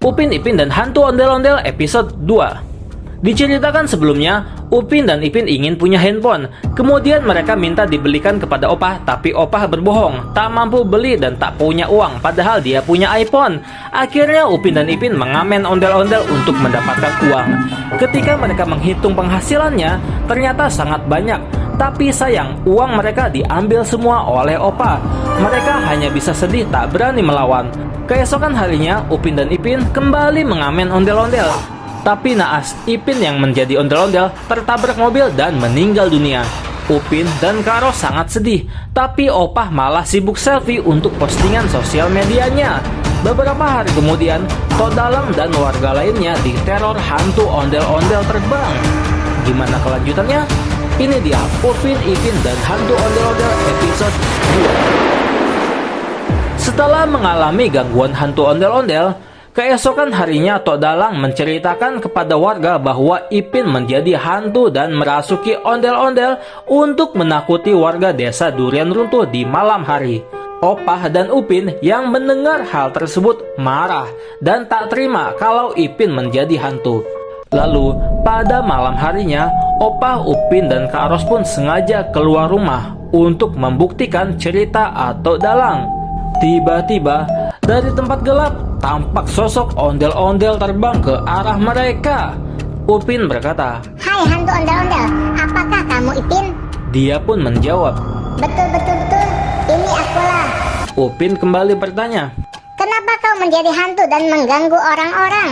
Upin Ipin dan Hantu Ondel-Ondel episode 2. Diceritakan sebelumnya, Upin dan Ipin ingin punya handphone. Kemudian mereka minta dibelikan kepada Opah, tapi Opah berbohong, tak mampu beli dan tak punya uang, padahal dia punya iPhone. Akhirnya Upin dan Ipin mengamen ondel-ondel untuk mendapatkan uang. Ketika mereka menghitung penghasilannya, ternyata sangat banyak. Tapi sayang, uang mereka diambil semua oleh Opah. Mereka hanya bisa sedih, tak berani melawan. Keesokan harinya, Upin dan Ipin kembali mengamen ondel-ondel. Tapi naas, Ipin yang menjadi ondel-ondel tertabrak mobil dan meninggal dunia. Upin dan Karo sangat sedih, tapi Opah malah sibuk selfie untuk postingan sosial medianya. Beberapa hari kemudian, Todalang dan warga lainnya diteror hantu ondel-ondel terbang. Gimana kelanjutannya? Ini dia Upin Ipin dan Hantu Ondel-Ondel episode 2. Setelah mengalami gangguan hantu ondel-ondel, keesokan harinya Todalang menceritakan kepada warga bahwa Ipin menjadi hantu dan merasuki ondel-ondel untuk menakuti warga desa Durian Runtuh di malam hari. Opah dan Upin yang mendengar hal tersebut marah dan tak terima kalau Ipin menjadi hantu. Lalu pada malam harinya, Opah, Upin, dan Kak Ros pun sengaja keluar rumah untuk membuktikan cerita atau dalang. Tiba-tiba dari tempat gelap tampak sosok ondel-ondel terbang ke arah mereka. Upin berkata, "Hai hantu ondel-ondel, apakah kamu Ipin?" Dia pun menjawab, Betul, ini akulah." Upin kembali bertanya. "Kenapa kau menjadi hantu dan mengganggu orang-orang?"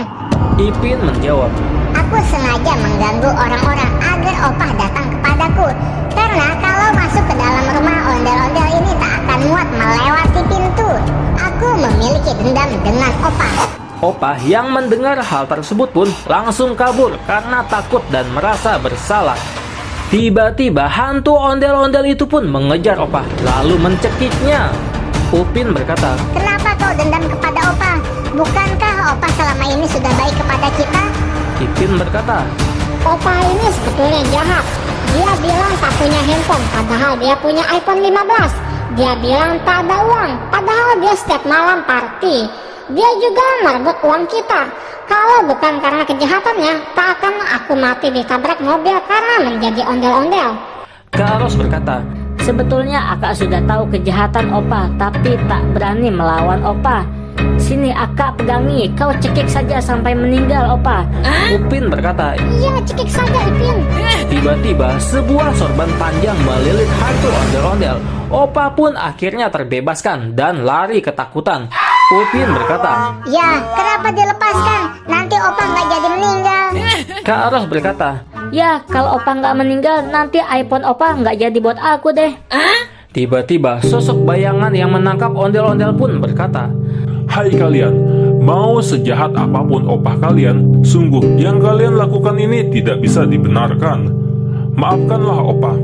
Ipin menjawab, "Aku sengaja mengganggu orang-orang agar Opah datang kepadaku. Karena kalau masuk ke dalam rumah ondel-ondel ini tak akan muat melewati pintu. Aku memiliki dendam dengan Opah." Opah yang mendengar hal tersebut pun langsung kabur karena takut dan merasa bersalah. Tiba-tiba hantu ondel-ondel itu pun mengejar Opah lalu mencekiknya. Upin berkata, "Kenapa kau dendam kepada Opah? Bukankah Opah selama ini sudah baik kepada kita?" Ipin berkata, Opah ini sebetulnya jahat. Dia bilang tak punya handphone, padahal dia punya iPhone 15. Dia bilang tak ada uang, padahal dia setiap malam party. Dia juga merebut uang kita. Kalau bukan karena kejahatannya, tak akan aku mati ditabrak mobil karena menjadi ondel-ondel. Kak Ros berkata, Sebetulnya Akak sudah tahu kejahatan Opah, tapi tak berani melawan Opah. Sini Akak pegangi, kau cekik saja sampai meninggal Opah. Upin berkata, Iya, cekik saja Ipin. tiba-tiba sebuah sorban panjang melilit hantu ondel-ondel. Opah pun akhirnya terbebaskan dan lari ketakutan. Upin berkata, "Ya, kenapa dilepaskan? Nanti Opah nggak jadi meninggal." Kak Ros berkata, Ya, kalau Opah nggak meninggal, nanti iPhone Opah nggak jadi buat aku deh. tiba-tiba sosok bayangan yang menangkap ondel-ondel pun berkata, Hai kalian, mau sejahat apapun opah kalian, sungguh yang kalian lakukan ini tidak bisa dibenarkan. Maafkanlah opah.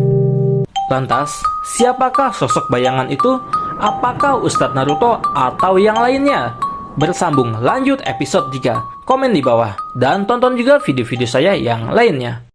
lantas, siapakah sosok bayangan itu? Apakah Ustadz Naruto atau yang lainnya? Bersambung lanjut episode 3. Komen di bawah dan tonton juga video-video saya yang lainnya.